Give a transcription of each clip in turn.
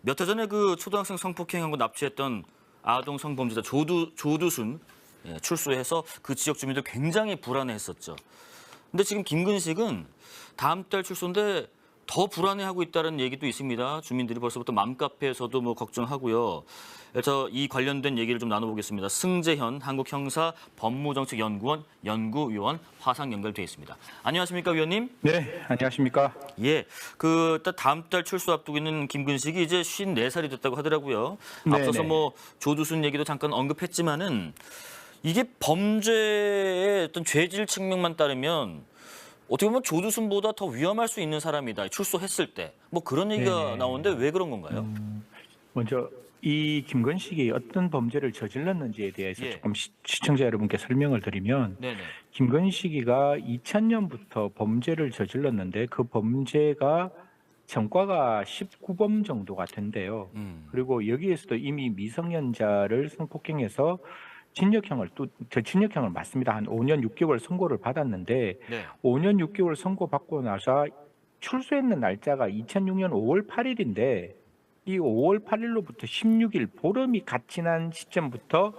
몇 해 전에 그 초등학생 성폭행하고 납치했던 아동 성범죄자 조두순 출소해서 그 지역 주민들 굉장히 불안해했었죠. 근데 지금 김근식은 다음 달 출소인데 더 불안해하고 있다는 얘기도 있습니다. 주민들이 벌써부터 맘카페에서도 뭐 걱정하고요. 그래서 이 관련된 얘기를 좀 나눠보겠습니다. 승재현 한국형사법무정책연구원 연구위원 화상 연결돼 있습니다. 안녕하십니까, 위원님? 네, 안녕하십니까? 예, 다음 달 출소 앞두고 있는 김근식이 이제 54살이 됐다고 하더라고요. 네네. 앞서서 뭐 조두순 얘기도 잠깐 언급했지만은 이게 범죄의 어떤 죄질 측면만 따르면 어떻게 보면 조두순보다 더 위험할 수 있는 사람이다. 출소했을 때. 뭐 그런 얘기가 네네. 나오는데 왜 그런 건가요? 먼저 이 김건식이 어떤 범죄를 저질렀는지에 대해서 예. 조금 시청자 여러분께 설명을 드리면 네네. 김건식이가 2000년부터 범죄를 저질렀는데 그 범죄가 전과가 19범 정도가 된대요. 그리고 여기에서도 이미 미성년자를 성폭행해서 징역형을 맞습니다. 한 5년 6개월 선고를 받았는데 네. 5년 6개월 선고받고 나서 출소했는 날짜가 2006년 5월 8일인데 이 5월 8일로부터 16일 보름이 갓 지난 시점부터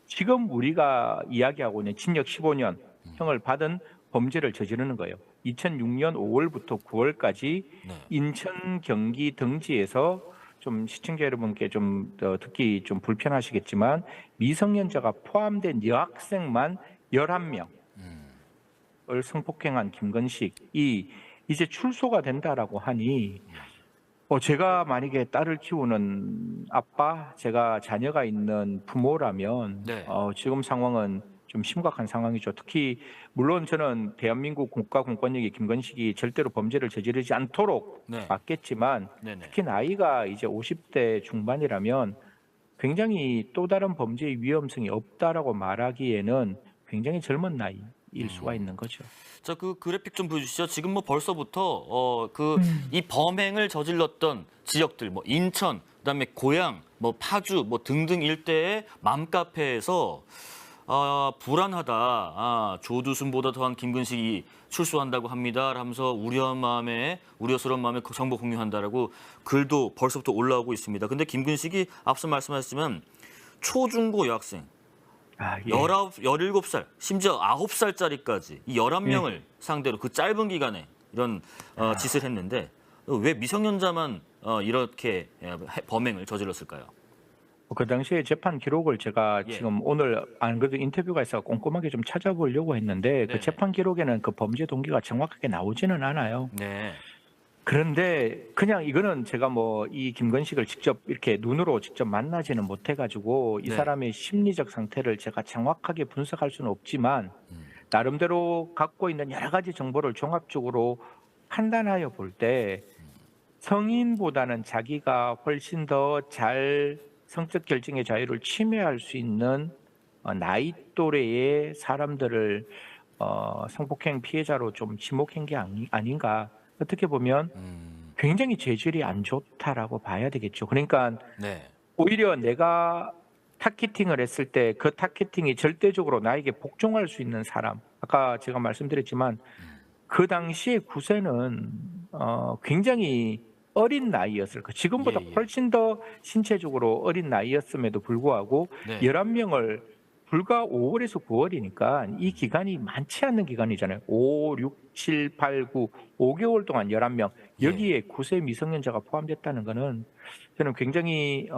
지금 우리가 이야기하고 있는 징역 15년 형을 받은 범죄를 저지르는 거예요. 2006년 5월부터 9월까지 네. 인천, 경기 등지에서 좀 시청자 여러분께 좀 듣기 좀 불편하시겠지만 미성년자가 포함된 여학생만 11명을 성폭행한 김건식이 이제 출소가 된다라고 하니 제가 만약에 딸을 키우는 아빠, 제가 자녀가 있는 부모라면 네. 지금 상황은 좀 심각한 상황이죠. 특히 물론 저는 대한민국 국가 공권력이 김건식이 절대로 범죄를 저지르지 않도록 네. 막겠지만 네네. 특히 나이가 이제 50대 중반이라면 굉장히 또 다른 범죄의 위험성이 없다라고 말하기에는 굉장히 젊은 나이일 수가 있는 거죠. 자, 그 그래픽 좀 보여주시죠. 지금 뭐 벌써부터 이 범행을 저질렀던 지역들, 뭐 인천, 그다음에 고양, 뭐 파주, 뭐 등등 일대의 맘카페에서 불안하다. 조두순보다 더한 김근식이 출소한다고 합니다. 하면서 우려스러운 마음에 정보 공유한다라고 글도 벌써부터 올라오고 있습니다. 근데 김근식이 앞서 말씀하셨지만 초중고 여학생, 예. 17살, 심지어 9살짜리까지 이 11명을 상대로 그 짧은 기간에 이런 짓을 했는데 왜 미성년자만 이렇게 범행을 저질렀을까요? 그 당시에 재판 기록을 제가 예. 지금 오늘 안 그래도 인터뷰가 있어 꼼꼼하게 좀 찾아보려고 했는데 네네. 그 재판 기록에는 그 범죄 동기가 정확하게 나오지는 않아요. 네. 그런데 그냥 이거는 제가 뭐 이 김건식을 직접 이렇게 눈으로 직접 만나지는 못해가지고 이 네. 사람의 심리적 상태를 제가 정확하게 분석할 수는 없지만 나름대로 갖고 있는 여러 가지 정보를 종합적으로 판단하여 볼 때 성인보다는 자기가 훨씬 더 잘 성적 결정의 자유를 침해할 수 있는 나이 또래의 사람들을 성폭행 피해자로 좀 지목한 게 아닌가. 어떻게 보면 굉장히 죄질이 안 좋다라고 봐야 되겠죠. 그러니까 네. 오히려 내가 타겟팅을 했을 때 그 타겟팅이 절대적으로 나에게 복종할 수 있는 사람. 아까 제가 말씀드렸지만 그 당시의 구세는 굉장히 어린 나이였을 거예요. 지금보다 예. 훨씬 더 신체적으로 어린 나이였음에도 불구하고 네. 11명을 불과 5월에서 9월이니까 이 기간이 많지 않는 기간이잖아요. 5, 6, 7, 8, 9, 5개월 동안 11명. 여기에 9세 미성년자가 포함됐다는 것은 저는 굉장히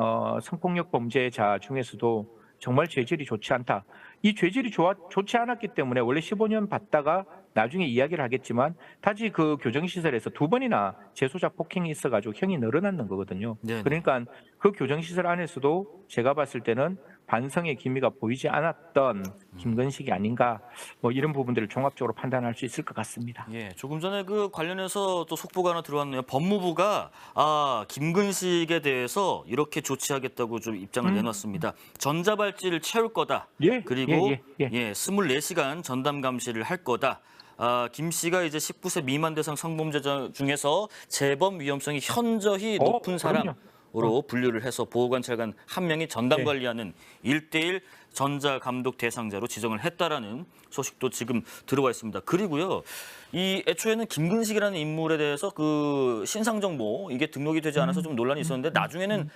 성폭력 범죄자 중에서도 정말 죄질이 좋지 않다. 이 죄질이 좋지 않았기 때문에 원래 15년 받다가 나중에 이야기를 하겠지만 다시 그 교정시설에서 2번이나 재소자 폭행이 있어가지고 형이 늘어났는 거거든요. 네네. 그러니까 그 교정시설 안에서도 제가 봤을 때는 반성의 기미가 보이지 않았던 김건식이 아닌가 뭐 이런 부분들을 종합적으로 판단할 수 있을 것 같습니다. 예, 조금 전에 그 관련해서 또 속보가 하나 들어왔네요. 법무부가 김근식에 대해서 이렇게 조치하겠다고 좀 입장을 내놨습니다. 전자발찌를 채울 거다. 예, 그리고 예. 24시간 전담 감시를 할 거다. 김 씨가 이제 19세 미만 대상 성범죄자 중에서 재범 위험성이 현저히 높은 그럼요. 사람으로 분류를 해서 보호관찰관 한 명이 전담 네. 관리하는 1대1 전자감독 대상자로 지정을 했다라는 소식도 지금 들어와 있습니다. 그리고요, 이 애초에는 김근식이라는 인물에 대해서 그 신상 정보 이게 등록이 되지 않아서 좀 논란이 있었는데 나중에는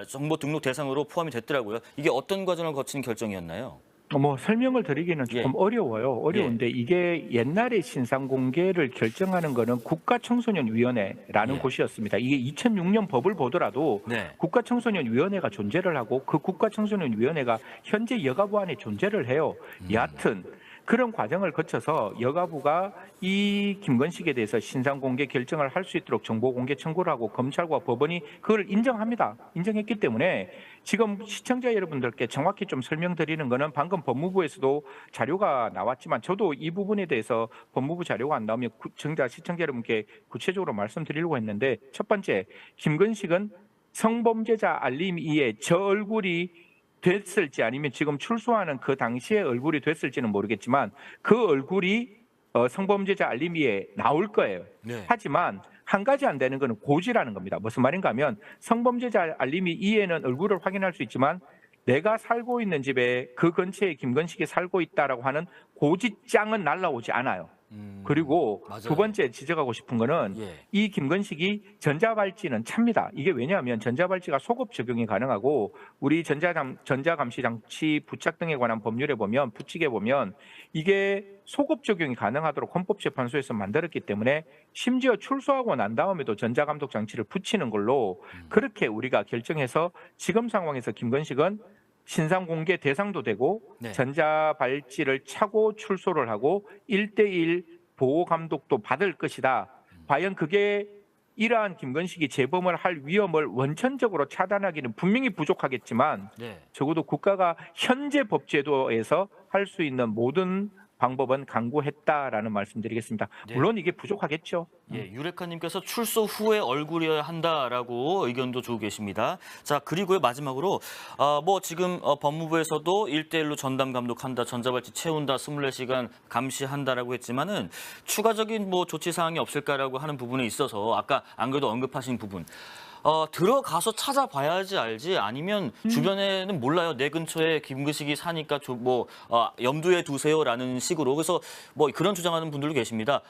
정보 등록 대상으로 포함이 됐더라고요. 이게 어떤 과정을 거친 결정이었나요? 뭐 설명을 드리기는 조금 어려워요. 어려운데 이게 옛날에 신상 공개를 결정하는 거는 국가청소년위원회라는 예. 곳이었습니다. 이게 2006년 법을 보더라도 네. 국가청소년위원회가 존재를 하고 그 국가청소년위원회가 현재 여가부 안에 존재를 해요. 여하튼 그런 과정을 거쳐서 여가부가 이 김건식에 대해서 신상 공개 결정을 할 수 있도록 정보 공개 청구를 하고 검찰과 법원이 그걸 인정합니다. 인정했기 때문에 지금 시청자 여러분들께 정확히 좀 설명드리는 거는 방금 법무부에서도 자료가 나왔지만 저도 이 부분에 대해서 법무부 자료가 안 나오면 시청자 여러분께 구체적으로 말씀드리려고 했는데 첫 번째, 김건식은 성범죄자 알림 2에 저 얼굴이 됐을지 아니면 지금 출소하는 그 당시의 얼굴이 됐을지는 모르겠지만 그 얼굴이 성범죄자 알림이에 나올 거예요. 네. 하지만 한 가지 안 되는 거는 고지라는 겁니다. 무슨 말인가 하면 성범죄자 알림이 2에는 얼굴을 확인할 수 있지만 내가 살고 있는 집에 그 근처에 김건식이 살고 있다라고 하는 고지장은 날라오지 않아요. 그리고 맞아요. 두 번째 지적하고 싶은 거는 예. 이 김건식이 전자발찌는 찹니다. 이게 왜냐하면 전자발찌가 소급 적용이 가능하고 우리 전자감시장치 부착 등에 관한 법률에 보면 부칙에 보면 이게 소급 적용이 가능하도록 헌법재판소에서 만들었기 때문에 심지어 출소하고 난 다음에도 전자감독 장치를 붙이는 걸로 그렇게 우리가 결정해서 지금 상황에서 김건식은 신상 공개 대상도 되고 네. 전자발찌를 차고 출소를 하고 1대1 보호 감독도 받을 것이다. 과연 그게 이러한 김건식이 재범을 할 위험을 원천적으로 차단하기는 분명히 부족하겠지만 네. 적어도 국가가 현재 법제도에서 할 수 있는 모든 방법은 강구했다라는 말씀드리겠습니다. 네. 물론 이게 부족하겠죠. 예, 유레카님께서 출소 후에 얼굴이어야 한다라고 의견도 주고 계십니다. 자, 그리고요 마지막으로 뭐 지금 법무부에서도 1대1로 전담 감독한다, 전자발찌 채운다, 24시간 감시한다라고 했지만은 추가적인 뭐 조치 사항이 없을까라고 하는 부분에 있어서 아까 안 그래도 언급하신 부분. 들어가서 찾아봐야지 알지 아니면 주변에는 몰라요. 내 근처에 김근식이 사니까 염두에 두세요라는 식으로 그래서 뭐 그런 주장하는 분들도 계십니다.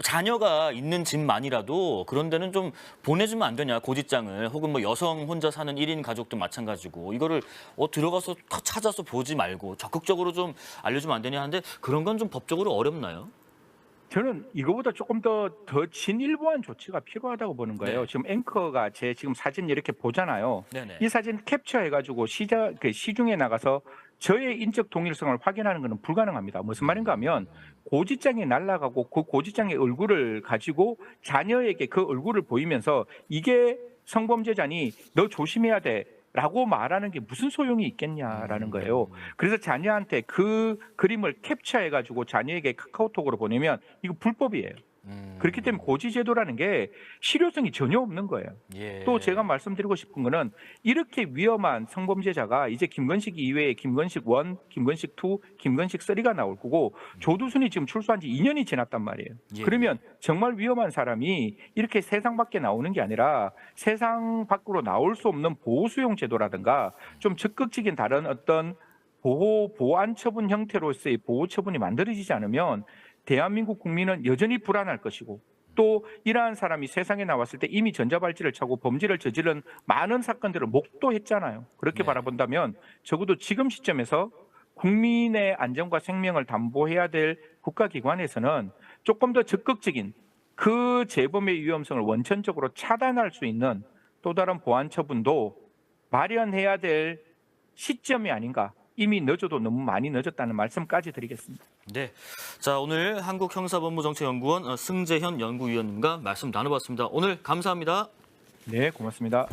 자녀가 있는 집만이라도 그런 데는 좀 보내주면 안 되냐 고지장을 혹은 뭐 여성 혼자 사는 1인 가족도 마찬가지고 이거를 들어가서 찾아서 보지 말고 적극적으로 좀 알려주면 안 되냐 하는데 그런 건 좀 법적으로 어렵나요? 저는 이거보다 조금 더 진일보한 조치가 필요하다고 보는 거예요. 네. 지금 앵커가 제 지금 사진 이렇게 보잖아요. 네네. 이 사진 캡처해가지고 시중에 나가서 저의 인적 동일성을 확인하는 것은 불가능합니다. 무슨 말인가 하면 고지장이 날아가고 그 고지장의 얼굴을 가지고 자녀에게 그 얼굴을 보이면서 이게 성범죄자니 너 조심해야 돼. 라고 말하는 게 무슨 소용이 있겠냐라는 거예요. 그래서 자녀한테 그 그림을 캡처해가지고 자녀에게 카카오톡으로 보내면 이거 불법이에요. 그렇기 때문에 고지제도라는 게 실효성이 전혀 없는 거예요. 예. 또 제가 말씀드리고 싶은 거는 이렇게 위험한 성범죄자가 이제 김건식 이외에 김건식 1, 김건식 2, 김건식 3가 나올 거고 조두순이 지금 출소한 지 2년이 지났단 말이에요. 예. 그러면 정말 위험한 사람이 이렇게 세상 밖에 나오는 게 아니라 세상 밖으로 나올 수 없는 보호수용 제도라든가 좀 적극적인 다른 어떤 보안 처분 형태로서의 보호 처분이 만들어지지 않으면 대한민국 국민은 여전히 불안할 것이고 또 이러한 사람이 세상에 나왔을 때 이미 전자발찌를 차고 범죄를 저지른 많은 사건들을 목도했잖아요. 그렇게 네. 바라본다면 적어도 지금 시점에서 국민의 안전과 생명을 담보해야 될 국가기관에서는 조금 더 적극적인 그 재범의 위험성을 원천적으로 차단할 수 있는 또 다른 보안 처분도 마련해야 될 시점이 아닌가. 이미 늦어도 너무 많이 늦었다는 말씀까지 드리겠습니다. 네, 자 오늘 한국형사법무정책연구원 승재현 연구위원님과 말씀 나눠봤습니다. 오늘 감사합니다. 네, 고맙습니다.